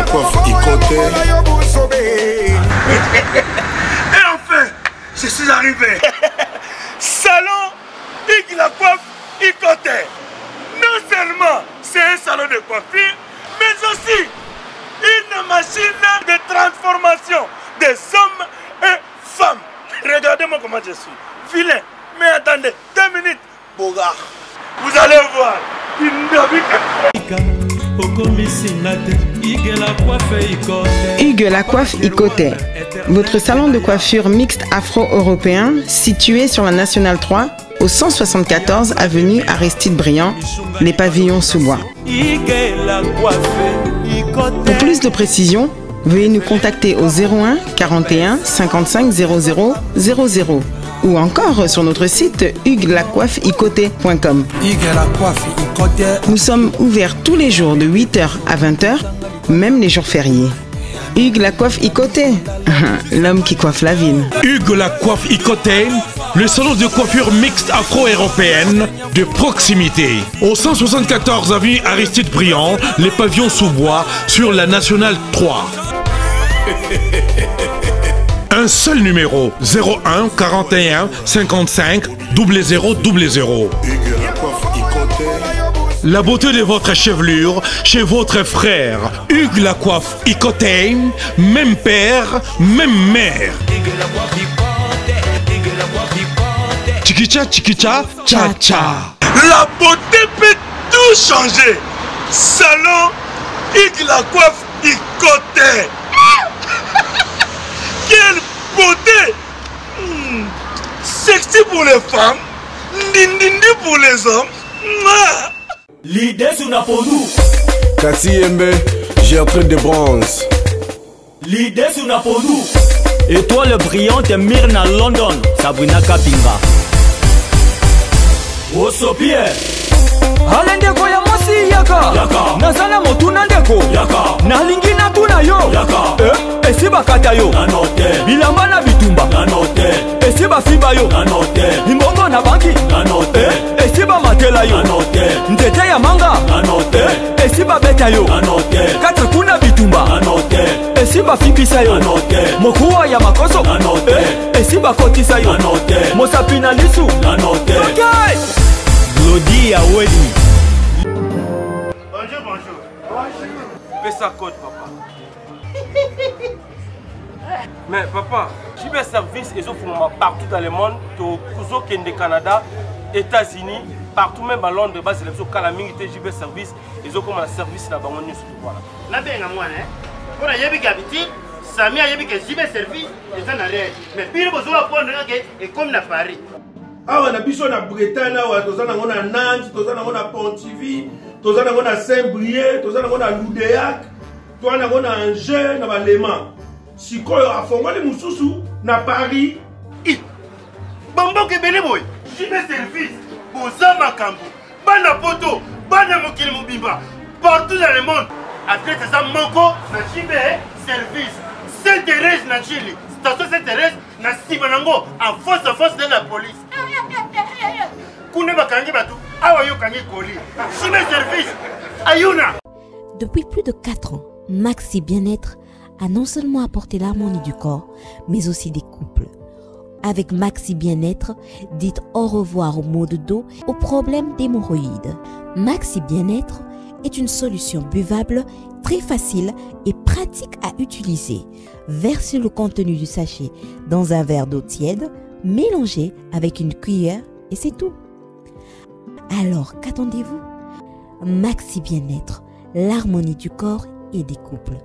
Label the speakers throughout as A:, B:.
A: la coiffe Ikote.
B: Et enfin, je suis arrivé. Salon Hugues la coiffe Ikote. Non seulement c'est un salon de coiffure, mais aussi une machine de transformation des hommes et femmes. Regardez-moi comment je suis. Vilain. Mais attendez, 2 minutes. Bogart. Vous allez voir.
C: Hugues la coiffe Ikote. Votre salon de coiffure mixte afro-européen situé sur la Nationale 3 au 174 avenue Aristide Briand, les pavillons sous bois. Pour plus de précisions, veuillez nous contacter au 01 41 55 00 00 ou encore sur notre site huguelacoiffeikote.com. Nous sommes ouverts tous les jours de 8h à 20h, même les jours fériés. Hugues la coiffe Ikote, l'homme qui coiffe la ville.
D: Hugues la coiffe Ikote, le salon de coiffure mixte afro-européenne de proximité. Au 174 avenue Aristide Briand, les pavillons sous bois sur la Nationale 3. Un seul numéro, 01 41 55 00 00. La beauté de votre chevelure chez votre frère. Hugues la coiffe Ikote, même père, même mère. Chikicha, chikicha, cha cha.
B: La beauté peut tout changer. Salon Hugues la coiffe Ikote. Quelle beauté! Sexy pour les femmes, ndindindi pour les hommes.
E: L'idée sur Napodou.
A: Kassi Yembe, gertrude de bronze.
E: L'idée sur Napodou. Étoile brillante Myrna London. Sabrina Kapinga. Osopie. Alendeko ya mosi yaka. Nazala motuna ndeko. Nalingi na tuna yo. Esiba kata yo. Bilamba na bitumba. Esiba fiba yo. Imbongo na banki. Esiba matela yo. Nzete ya manga. Esiba beta yo. Kata kuna bitumba. Esiba fibisa yo. Mokuwa ya makoso. Esiba kotisa yo. Mosapina lisu. Okay. Glody ya Weli.
B: Bonjour, bonjour. Fais ça code, papa. Mais papa, j'ai des services et partout dans le monde, au Canada, États-Unis, partout même à Londres, c'est le Calaming, j'ai des services, ils ont comme un service là-bas. Voilà.
F: Là, bien, moi, hein. Pour y avoir habitude, Samy a eu que j'ai des services, et ça n'a rien. Mais puis, il faut apprendre et comme à Paris.
G: Ah, on a besoin de Bretagne, on a Nantes, on a Pontivy, on a Saint-Brieuc, on a Loudéac, on a Angers, on a Léman. Si on a formé les Moussoussou, on a Paris.
F: Bambo Kebeleboy, j'ai des services. Bozama Kambo, Bana Poto, Bana Mokil Mobimba, partout dans le monde. Après ça, Manko, Nachibe, service. Sainte-Thérèse, Nachili, station Sainte-Thérèse, Nasibanango, en face de la police.
H: Depuis plus de 4 ans, Maxi Bien-être a non seulement apporté l'harmonie du corps, mais aussi des couples. Avec Maxi Bien-être, dites au revoir aux maux de dos, aux problèmes d'hémorroïdes. Maxi Bien-être est une solution buvable, très facile et pratique à utiliser. Versez le contenu du sachet dans un verre d'eau tiède, mélangez avec une cuillère et c'est tout. Alors, qu'attendez-vous? Maxi Bien-être, l'harmonie du corps et des couples.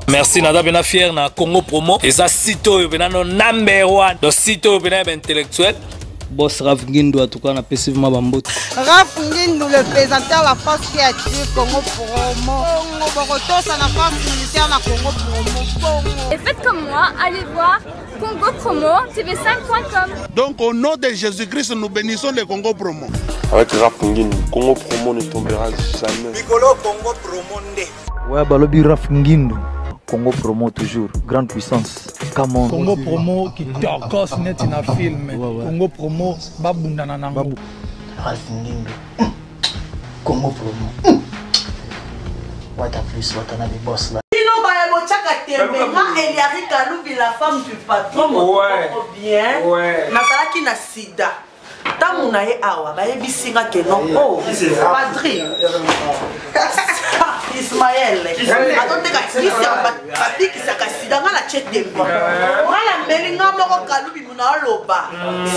E: Merci Nada Bena fier na Congo Promo. Et ça sito bena no number 1. Do sito bena intellectuel. Boss Raf Ngindo en tout cas on a passivement bambote.
I: Raf Ngindo le présentateur la force créative Congo Promo. Congo ça la force militaire na Congo Promo.
J: Et faites comme moi, allez voir Congo Promo tv5.com.
G: Donc au nom de Jésus-Christ nous bénissons le Congo Promo.
A: Avec Raf Ngindo, Congo Promo ne tombera jamais.
B: Piccolo Congo Promo ndé.
K: Ouais, Balobi Raf Ngindo. Congo Promo toujours, grande puissance. Come on.
L: Congo Promo qui torcos net in a film. Congo Promo babunda nanango.
K: Raf Ngindo. Congo Promo. What a plus, what a boss là.
I: Eliari Kaloubi, la femme du patron, bien. Nasalaki na sida. Tamuna ye awa, ba yebisinga ke non. Oh, Padri. Ismaël. Atonde ka kisi ka sida ngala chete mbi. Ngala melinga moko Kaloubi muna loba.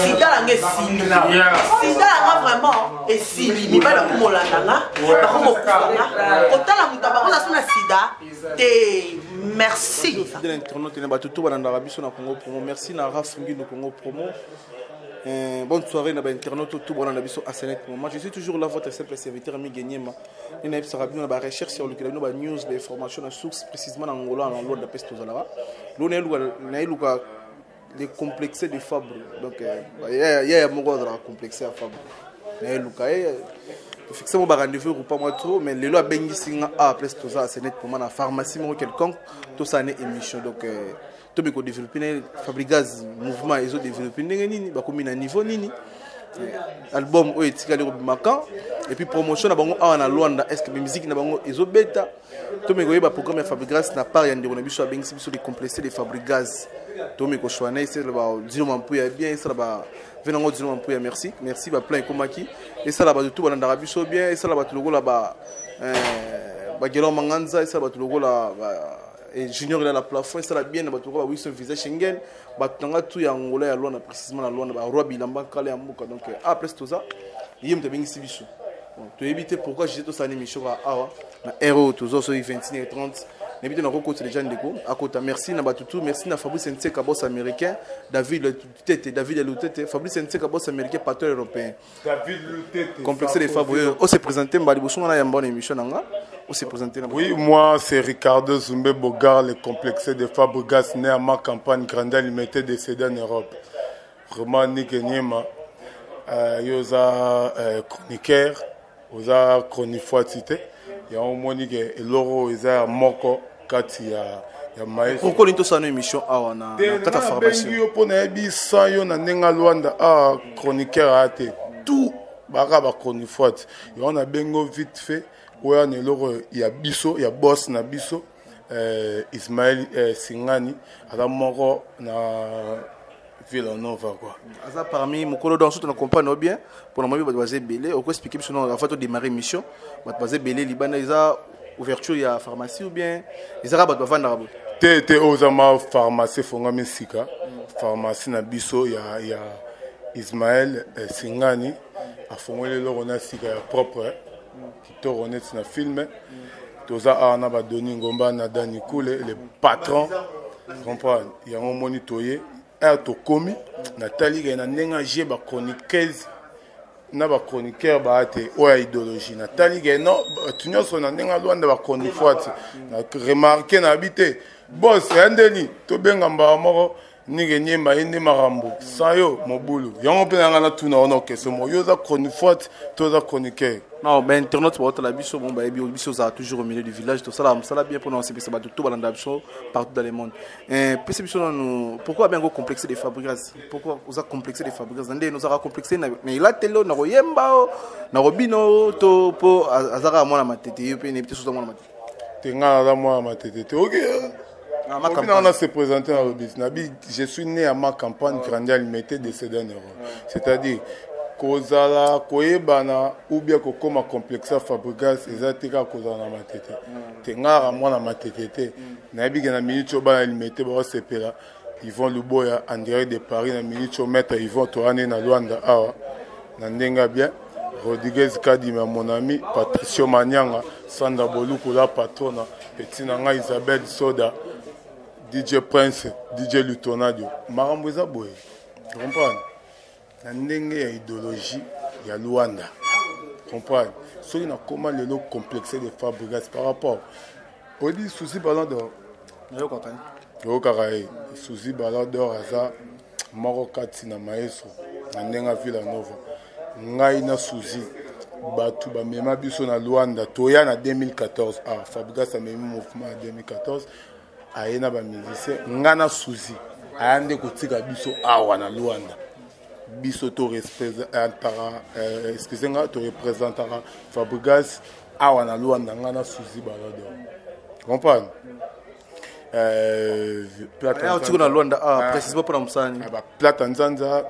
I: Sida la ngesili. Sida la vraiment esili. Mi bala kumolanda nga. Ba ko kufanga. Otala mutaba ko suna sida. Te merci.
A: L'internaute na batutu balanda biso na Congo Promo. Merci na Rafungi no Congo Promo. Bonne soirée na ba internaute tout balanda biso à Senet. Moi je suis toujours là votre simple serviteur mi Genyema. Et na sera bien na ba recherche sur le kilo ba news des informations na source précisément en Angola en l'ordre de peste aux alava. L'on na iluka les complexes de Fabre. Donc il y a mon gars dans complexé à Fabre. Na iluka fixez mon rendez-vous ou pas moi trop mais les lois bengi singa à place tout ça c'est net pour moi la pharmacie moi quelconque tout ça n'est émission donc tout me ko développer Fabrigaz mouvement ils ont développé nini ba komi na niveau nini album o etika le makan et puis promotion na bango na Luanda est-ce que musique na bango ils ont bêta tout me ko ba programme Fabrigaz na part yande na biso bengi biso de complexer les Fabrigaz tout me ko choisir c'est le ba dino mampuya bien c'est ba venango dino mampuya merci ba plein komaki et ça là-bas tout balanda biso bien et ça là-bas tout le là bas gelo manganza et ça là-bas tout le là et junior il a la plafond et ça là bien là-bas tout le oui son visage Schengen ba tanga tout ya Angola ya Luanda précisément la Luanda ba roi bilamba kale ya mbuka donc après tout ça yim te bengi sibiso to éviter pourquoi j'ai tout ça émission awa na héros toujours sur 29 et 30 n'habite na côté les gens de go à côté merci na batutu merci na Fabrice Nseka boss américain David Lutete Fabrice Nseka boss américain patron européen David Lutete complexe des Fabrice on s'est présenté mbali bosso na ya bonne émission nanga on s'est présenté
M: oui moi c'est Ricardo Zumbe Bogar le complexe des Fabrigas né à ma campagne Grandal limité décédé en Europe vraiment ni Kenyema yoza chroniqueur oza chronifoitité ya omoni ke eloro eza moko kati ya maestro
A: pourquoi l'into ça une émission awa na kata formation
M: yo pona ebisa yo na nenga Luanda a chroniqueur ate tout baka ba chronifoite yo na bengo vite fait oya na eloro ya biso ya boss na biso Ismaël Singani ala moko na Villanova quoi.
A: Asa parmi mokolo dans tout na comprendre bien pour na mobi baser belé au quoi expliquer sur la photo démarrer mission baser belé libana isa ouverture ya pharmacie ou bien isa ba vendre rabo
M: te ozama pharmacie fonga mesika pharmacie na biso ya Ismaël Singani a fongolé le rona sika ya propre qui to renet na film toza ana ba doni ngomba na Dani Koule le patron comprendre ya monitoyer to komi Nathalie na nenga je ba chroniqueuse na ba chroniqueur ba ate o idéologie Nathalie no tunyo so na nenga Luanda ba chronifoite na remarquer na habité boss andeni to benga mba moko nige nyemba ende marambo sayo mobulu yango pe na tuna ono keso mo yoza chronifoite to za chroniqueur
A: non ben internet pour la biso bon ba biso ça toujours au milieu du village tout ça là bien pour nous c'est ça tout balanda biso partout dans le monde perception pourquoi bien go complexer des Fabrigaz pourquoi vous a complexé des Fabrigaz ndé nous a complexé mais il a telo na royemba na robino to po azaka mwana matete yope ne biso mwana matete
M: tenga la mwana matete OK on a se présenté dans le business. Je suis né à ma campagne Grandial Limité décédé en Europe. C'est-à-dire kozala koyebana ou bien kokoma complexe Fabrigaz ezatika kozala na matete tenga mwana matete na biga na minute ba limité ba sepela ils vont le boya en direct de Paris na minute mettre ils vont tourner na Luanda awa na ndenga bien Rodriguez Kadima mon ami Patricio Manyanga Sandra Boluku la patrona petit nanga Isabelle Soda DJ Prince DJ Lutonadio maramboza boye comprendre na ndenge ya idéologie ya Luanda comprendre ceux qui n'a comment le lot complexé de Fabrigaz par rapport au dit souci ballon d'or yo kakaye souci ballon d'or aza marokati na maestro na ndenga Villanova ngai na souci batu ba mema biso na Luanda toya na 2014 Fabrigaz a memi mouvement en 2014 ayena ba musicien ngana souci ayande kotika biso awa na Luanda biso to représentera excusez-moi to représentera Fabregas awa na Luanda ngana Suzy balado comprendre
A: Plata Luanda précisément pour Msani
M: Plata Nzanza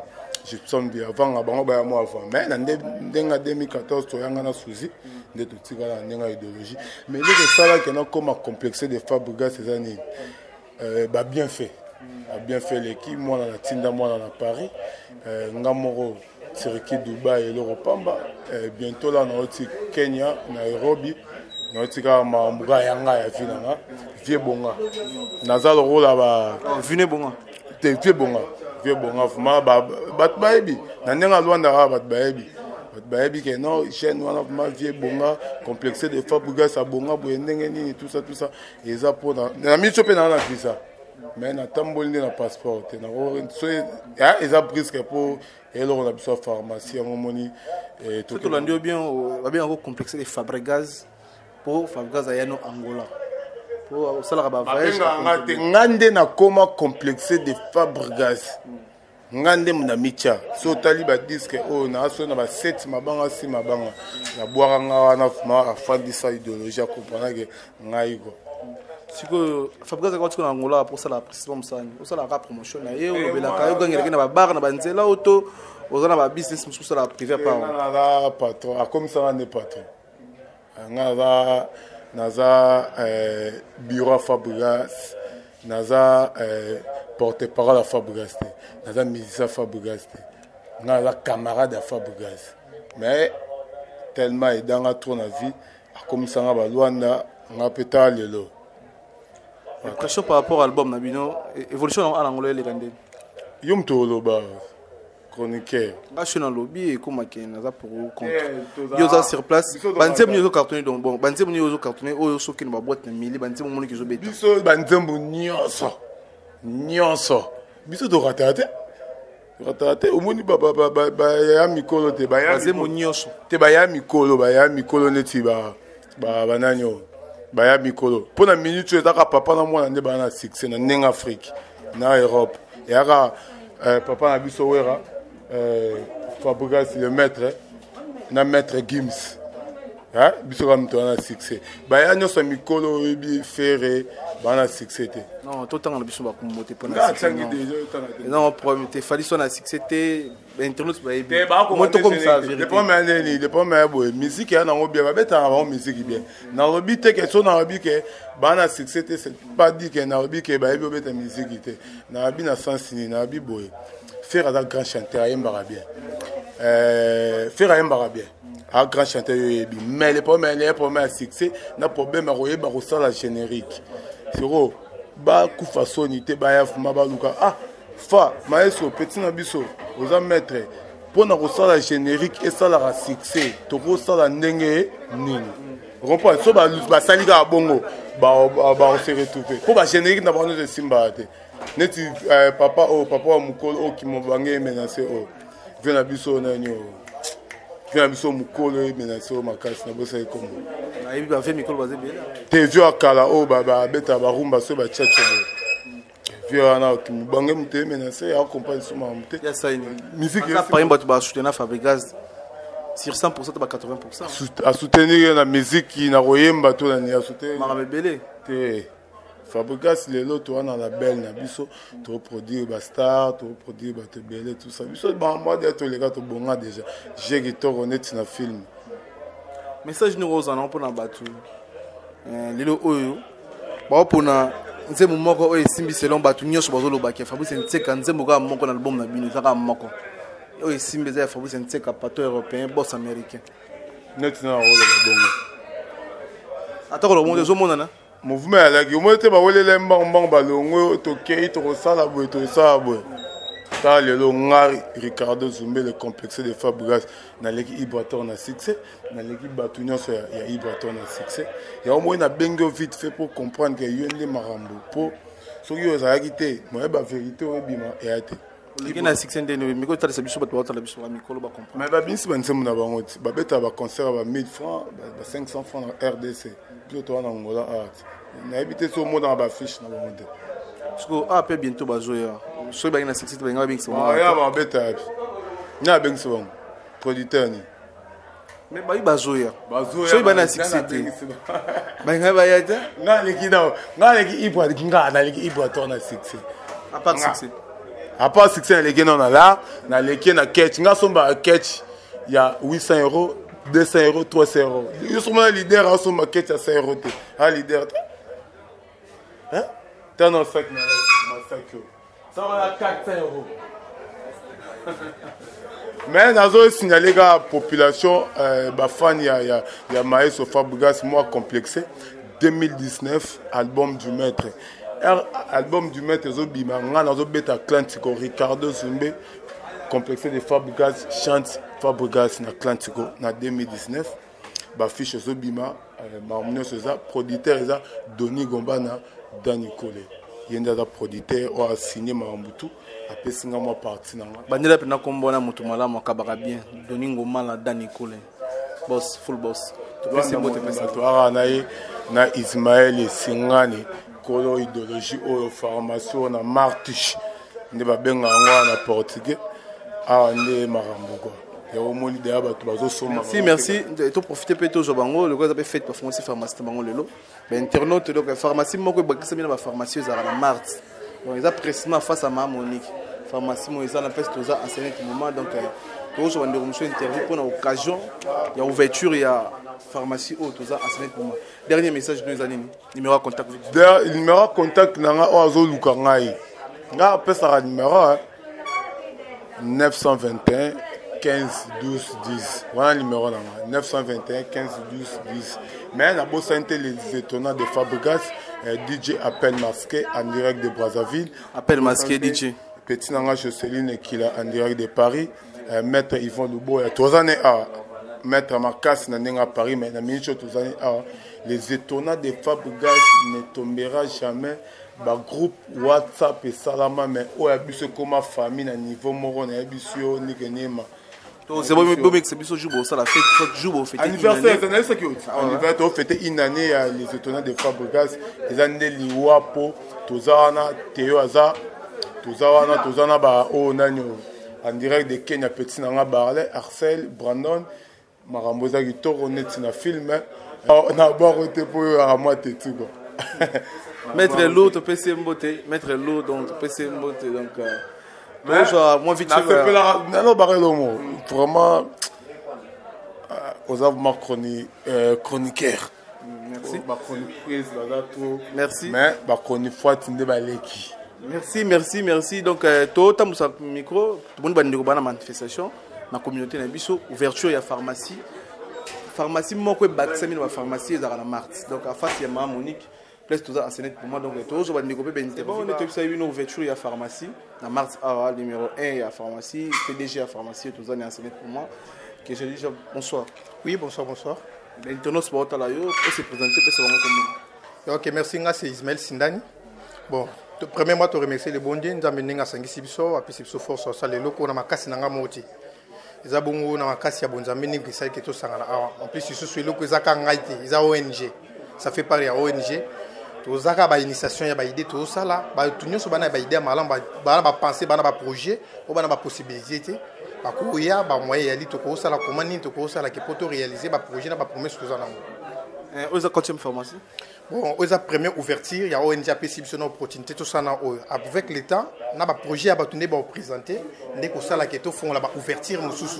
M: je sommes bien avant bango ba moi avant mais na ndenga 2014 to yanga na Suzy nde to tikala ndenga idéologie mais le sala qui na comme complexé de Fabregas ces années bah bien fait l'équipe moi na tinda moi na Paris ngamoro Siriki Dubaï et l'Europamba bientôt là na oti Kenya Nairobi na oti ka mambuga yanga ya finanga vie bonga nazalo rola ba
A: vine bonga
M: te vie bonga fuma ba bat baebi na ndenga Luanda ba bat baebi que non chaîne wana ma vie bonga complexé de Fabregas bonga bo ndenge nini tout ça et ça pour na mi chopé na visa mais na tamboli na passeport na so ya eza presque pour et on a besoin de pharmacie moni et
A: tout le monde bien complexé de Fabregas pour Fabregas ayano Angola pour ça la voyage
M: ngande na koma complexé de Fabregas ngande muna micha so taliba disque o na so na ba 7 mabanga si mabanga na boira nga na fuma afandisa idéologie comprendre que ngaiko
A: siko Fabregas quand tu en Angola pour ça la précisément msani pour ça la promotion na ye o bela ka yo gangela na ba bar na banzela auto ozana ba business musu ça la privé pas
M: na patron comme ça on est patron ngaza naza bureau Fabregas naza porte-parole à Fabregas naza musicien Fabregas naza camarade à Fabregas mais tellement et dans la tourne vie comme ça ba Luanda nga peta lelo
A: pression par rapport à l'album Nabino évolution à l'anglais les gandés
M: yum tolo ba chroniqueur
A: je dans lobby et comme qui naza pour compte yo za sur place banzem yo cartonné donc bon banzem yo cartonné o so kin ba boîte na mili banzem mo ki zo beta
M: biso banzem nyonso biso to ratate omoni ba ya mikolo te ba ya
A: banzem nyonso
M: te ba ya mikolo neti ba bananyo baya mikolo pona minute ezaka papa na mwana nde bana succès na ndenga Afrique na Europe yaka papa na biso wera Fabregas le maître na maître Gims biso ka mto na succès baya nyoso mikolo ebi ferré bana succès te
A: non tout temps na biso ba kumote pona non problème te fali so na succès te internet ba ebi moto comme ça
M: le premier boy musique ya na ngobia ba beta na ba musique bien na robi te que so na robi que bana succès te c'est pas dit que na robi que ba ebi beta musique te na bi na sens ni na bi boy faire un grand chanteur ayembara bien faire ayembara bien un grand chanteur mais le premier succès na problème à royeba ko la générique siro ba ku façonité ba ya fuma ba luka fa maestro petit na biso oza maître pour na ko la générique et ça la succès to ko la ndenge nini comprendre so ba salika bongo ba se retrouver pour ba générique na ba no de simba te neti papa wa mukolo qui mo bange menacer vient na biso na nyo vient biso mukolo menacer makasi na bosa ikomo
A: na ibi ba fait mikolo baze bela
M: te vieux akala ba beta ba rumba so ba chacho vieux na qui mo bange mute menacer ya comprendre so ma mute
A: ya ça
M: musique
A: ça par exemple ba soutenir Fabregas sur 100% ba 80%
M: à soutenir la musique qui na royemba to na ya soutenir
A: mara bebele
M: te Fabregas lelo to na la belle na biso to produire ba star to produire ba te belle tout ça biso ba moi d'être les gars to bonga déjà j'ai qui to honnête na film
A: message nous rose na pona batu lelo oyo ba pona nzembo moko oyo simbi selon batu nyonso bazolo ba ke Fabrice Ntseka nzembo ga moko na album na bino zaka moko oyo simbi za Fabrice Ntseka pato européen boss américain
M: net na role ba bongo
A: atako lo monde zo monana
M: mouvement à la gueule, moi je vais aller mbang balongo to kei to sala boy to sa boy. Ta le ngari Ricardo Zumbe le complexe de Fabregas na l'équipe Ibraton na succès, na l'équipe Batunion so ya Ibraton na succès. Ya au moins na bengo vite fait pour comprendre que yende marambo pour so yo za quitté, moi ba vérité o bima et ate.
A: Le na succès ndene mi ko tala se biso bato tala biso mi kolo ba comprendre.
M: Mais ba binsi ban semu na bango ti ba beta ba concert ba 1000 francs, ba 500 francs na RDC. Plutôt en Angola art. Na habité sur mot dans ba fiche na bango.
A: Parce que après bientôt ba jouer. So ba na succès ba ngaba bingso.
M: Ah ya ba beta. Na ben so producteur ni.
A: Mais bah il bazoya. So il bana succès. Bah ngai ba yata.
M: Na leki na. Na leki ibwa kinga na leki ibwa tona succès.
A: À part succès.
M: À part succès na leki non là, na leki na catch. Nga somba catch il y a 800 €, 200 €, 300 €. Je suis le leader à son maquette à 100 €. Un leader. Hein? T'as un sac, ça va à 400 €. Mais dans le signalé la population, il y a Maïs Fabregas, moi complexé. 2019, album du maître. Album du maître, Zobima, on a un Atlantico, Ricardo Zumbe, complexé de Fabregas, chante Fabregas na Atlantico, en 2019. Fiche Zobima, Mamounio Seza, producteur, Donny Gomba na Dani Kole. Il y a un producteur qui a signé Mamoutou. Après 5 mois parti.
A: Bandela pena kombona mutu malamu akabaka bien. Donny Gomba na Dani Kole. Boss, full boss. Tu peux se botter pesa.
M: Na Ismaël Singani, Kolo idéologie ou formation na Martiche. Ne ba benga na portugais. Ah ne marambugo.
A: Merci, merci. Tu profites peut-être au Bango, le gars a fait performance pharmacie Bango lelo. Mais internaute donc pharmacie moko bakisa bien ba pharmacie za na mars. Donc ils a précisément face à ma Monique. Pharmacie mo ils en appellent tous ça enseigner tout moment donc toujours on a interview pour l'occasion, il y a ouverture, il y a pharmacie au tout ça enseigner tout moment. Dernier message de nos amis, numéro de contact.
M: Numéro de contact nanga ozo lukangai. Nga pesa numéro 921 15 12 10. Voilà le numéro 921 15 12 10. Mais la bosse les étonnants de Fabregas, DJ Appel Masqué en direct de Brazzaville.
A: Appel Masqué DJ.
M: Petit Nanga Jocelyne qui est en direct de Paris. Maître Yvon Dubo, il y a 3 années à Maître Marcas à Paris, mais il y a minute 3 années à les étonnants de Fabregas ne tombera jamais. Bah groupe WhatsApp et Salama, mais où a vu comment famille à niveau moron et abusio ni gagnema.
A: C'est bon, mais c'est bien jour ça la fête jour fête
M: anniversaire c'est ça qui anniversaire fêter une année les étonnants de Fabregas les années liwapo tozana Théo Aza tozana ba o nanyo en direct de Kenya petit nanga Barley Arcel Brandon Maramboza qui tourne na film na baroté pour à moi tout quoi.
A: Mettre l'autre PC Mbote, mettre l'autre donc PC Mbote donc moi vite
M: non vraiment aux avons chroniqueur.
A: Merci.
M: Merci. Mais chronique fois tu baleki.
A: Merci donc tout temps sur micro tout le monde bandi ko bana manifestation na communauté na biso ouverture ya pharmacie moko bakisa mina pharmacie ezaka na mars donc à face ya Mama Monique place tout ça enseigné pour moi donc toujours va développer ben bon on est une ouverture il y a pharmacie dans mars numéro 1 il y a pharmacie PDG à pharmacie tout ça est enseigné pour moi que je dis bonsoir.
N: Oui, bonsoir.
A: L'internaute sport là yo peut se présenter peut se vraiment comme.
N: OK, merci nga c'est Ismaël Sindani. Bon, premièrement te remercier le bon Dieu nous amener nga sangisi biso apesi biso force ça le loko na makasi nanga moti. Eza bongo na makasi ya bonzambe ni bisali ke to sangana en plus ce soit loko eza ka ngaite eza ONG. Ça fait partie à ONG. Tozaka ba initiation ya ba idée to sala ba tunyo so bana ba idée malamba ba penser bana ba projet ou bana ba possibilité ba kuya ba moyen ya li to ko sala comment ni to ko sala ke poto réaliser ba projet na ba promesse to za nango.
A: Oza quatrième pharmacie.
N: Bon, oza première ouverture il y a ONG APC biso na opportunité to sana avec l'état na ba projet ba tunde ba présenter ndé ko sala ke to fond la ba ouverture mususu.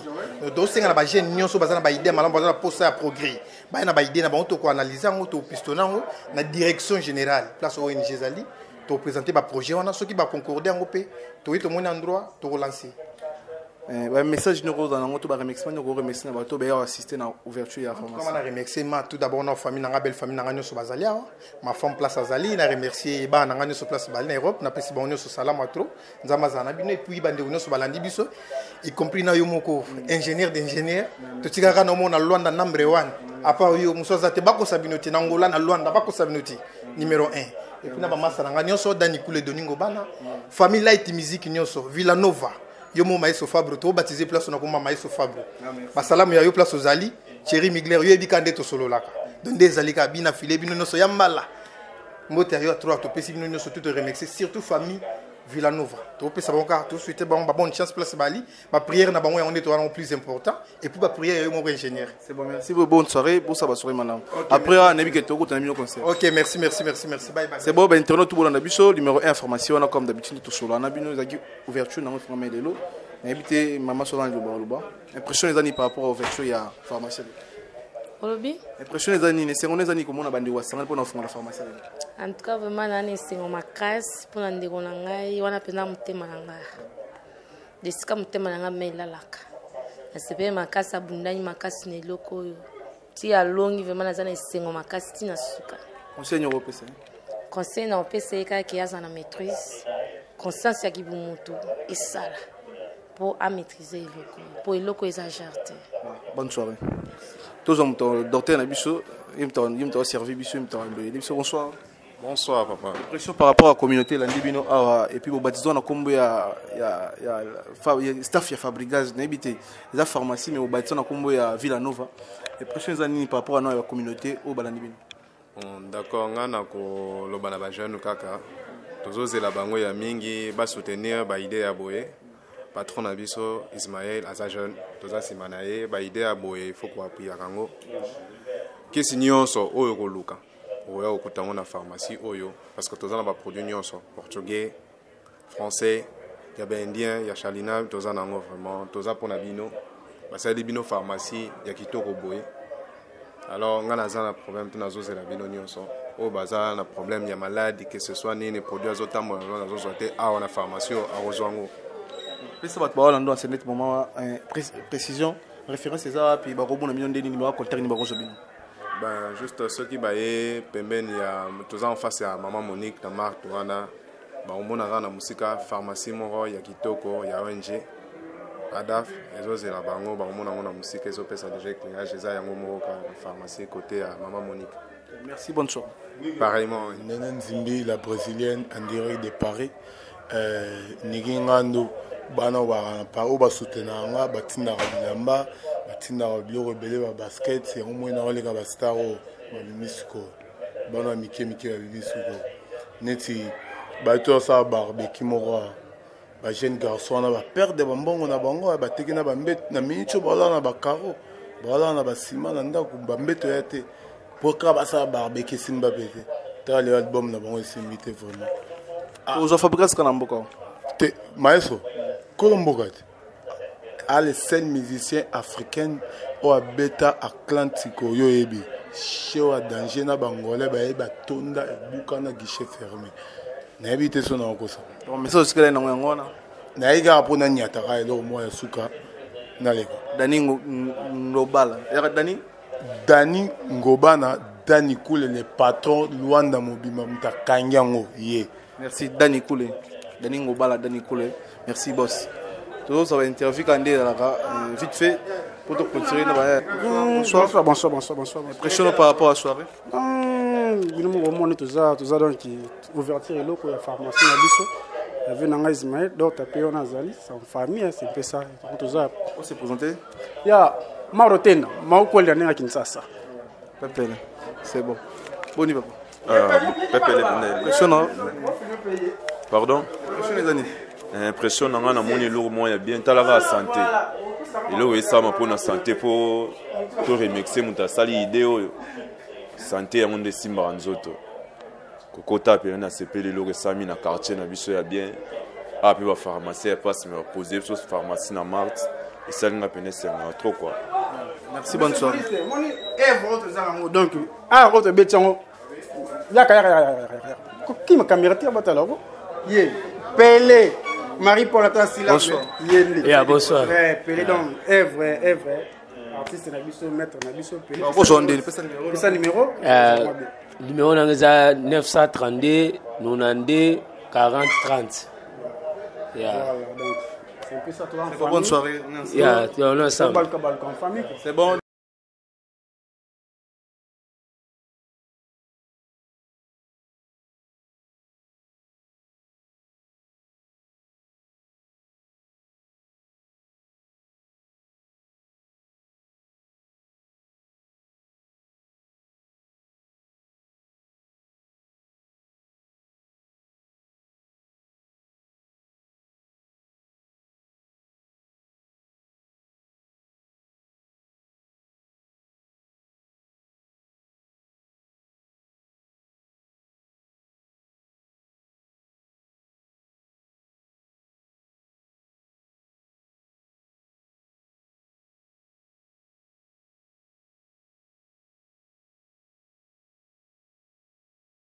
N: Do senga na ba jeune nyonso bazana ba idée malamba bazana posa ya progrès. Ba na ba idée na ba to ko analyser ngo to pistonango na direction générale place ONG zali to présenter ba projet wana soki ba concorder ngo pe to ito mon endroit to relancer.
A: Un message nous rose dans notre remerciement nous remercier na bato ba assister na ouverture ya pharmacie.
N: Comment na remerciement tout d'abord na famille na belle famille na ngano so bazalia ma femme place azali na remercier ba na ngano so place bali na Europe na pesi ba onyo so salama trop nzamba zana bino et puis bande onyo so balandi biso y compris na yo moko ingénieur d'ingénieur to tikaka na mona Luanda number 1 à part yo musoza te bako sabinoti na Angola na Luanda bako sabinoti numéro 1 et puis na ba masa na ngano so Dani Kule Doningo bana famille Light Music nyoso Villanova Yomo Maïso Fabre, to baptisé place na kuma Maïso Fabre. Basalamu ya yo place ozali, Thierry Migler, yo ebikande to solo laka. Donde zalika bina filé bino no so yambala. Moteur yo 3 to pesi bino no so tout remercier surtout famille Villanova. Tu peux savoir tout suite bonne chance place Bali. Ma prière na bango on est le plus important et puis ma prière est mon ingénieur.
A: C'est bon, merci. Bonne soirée pour ça va soirée maintenant. Après on a mis que tu as mis au concert.
N: OK, merci. Bye bye.
A: C'est bon, ben internet tout bon na biso numéro 1 information on comme d'habitude tout sur là na bino zaki ouverture na notre famille de l'eau. Invité maman Solange Loba. Impression les années par rapport à ouverture il y a pharmacie.
O: Olobi?
A: Impression les années, c'est on les années comme on a bandi wa sangal pour faire la pharmacie.
O: En tout cas vraiment nani singo makas pour ndeko na ngai wana pena mutema na ngai. Desika mutema na ngai melalaka. Asepe makasa bundani makasi ne loko yo. Ti alongi vraiment nazana singo makasi tina suka.
A: Conseil au PC.
O: Conseil na PC ka ki aza na maîtrise. Constance ya kibumoto esala pour à maîtriser loko. Pour loko exagéré.
A: Bonne soirée. Tous hommes docteur Nabiso, il m'a servi Biso, bonsoir.
P: Bonsoir papa.
A: Pression par rapport à la communauté Landibino et puis au baptisme on a combo ya staff ya fabricage n'habité la pharmacie mais au baptisme on a combo ya Villanova et prochaines années par rapport à la communauté au Landibino.
P: D'accord, ngana ko lobana ba jeune kaka. Tozozela bango ya mingi ba soutenir ba idée ya boye. Patron na biso Ismaël aza jeune toza simana ye ba idée ya boye faut ko appuyer kango. Kesi nyonso oyo ko luka. Oyo okutango na pharmacie oyo parce que toza na ba produits nyonso portugais, français, ya ba indien, ya chalina toza nango vraiment toza pona bino. Ba sali bino pharmacie ya kitoko boye. Alors ngana za na problème tu nazo zela bino nyonso. O baza na problème ya maladie que ce soit ni produits azotambo nazo zote a na pharmacie a rozwango.
A: Pesa bat baola ndo asenet moment précision référence ça puis ba robona million de numéro contact ni ba rozobino.
P: Ben juste ceux qui baye pembeni ya toza en face ya maman Monique na Marc Tourana ba omona na musika pharmacie moro ya kitoko ya ONG Adaf ezozela bango ba omona na musika ezo pesa déjà éclairage eza yango moko ka pharmacie côté ya maman Monique.
A: Merci, bonne soirée.
P: Pareillement.
M: Nene Nzimbi, la brésilienne en direct de Paris. Nigi ngando bana wa paro ba soutenanga batinda bilamba batinda biloko belé ba basket c'est au moins na oleka ba staro ba misiko bana mike ba misiko neti ba to sa barbecue moko ba jeune garçon na ba perdre ba mbongo na bango ba tekina ba mbet na mincho bala na ba karo bala na ba sima na ndako ba mbeto yate pour ka ba sa barbecue simba bete ta le album na bango simité vraiment
A: aux fabriques kana mboko
M: te maestro Kolombogate, les seuls musiciens africains au Beta Atlantico yoebi, chez au danger na bangolais ba tonda et bukana guichet fermé. Na habité son encore ça.
A: Mais ça c'est na ngona.
M: Na iga pour na nyataka elo mo ya suka na leko.
A: Dani Ngobala.
M: Dani Ngobana, Dani Koule le patron Luanda Mobima Muta Kanyango ye.
A: Merci Dani Koule. Dani Ngobala, Dani Koule. Merci boss. Tout ça va interview quand vite fait pour te continuer.
Q: Bonsoir.
A: Impression par rapport à la soirée.
Q: Nous tout ça donc ouverture et loco la pharmacie na biso. Il y avait Nanga Ismaël, d'autres pays on a zali, c'est en famille, c'est un peu ça. Tout ça.
A: On s'est présenté.
Q: Il y a Marotena, Maouko Liané à Kinshasa.
A: Pepele, c'est bon. Bon niveau.
R: Pepele.
A: Impressionnant.
R: Pardon?
A: Impressionnant.
R: Impression na ngana moni lourd moya bien talaka santé ilo esama pona santé po to remixer muta sali idée santé ya monde simba nzoto kokota pe na sepele lourd esami na quartier na biso ya bien a pe ba pharmacie passe me poser sur pharmacie na Mart et ça nga pene c'est trop quoi.
A: Merci, bonne soirée.
Q: Donc votre betango ya qui ma caméra tire batalo ye Pelé Marie-Paul Atassila.
A: Bonsoir.
Q: Bonsoir. Pelé donc, Èvre, artiste Nabiso, maître Nabiso, Pelé.
A: Quel numéro?
S: Numéro 932 92 40 30.
Q: Voilà, donc c'est un peu ça.
A: Bonne soirée.
Q: C'est bon.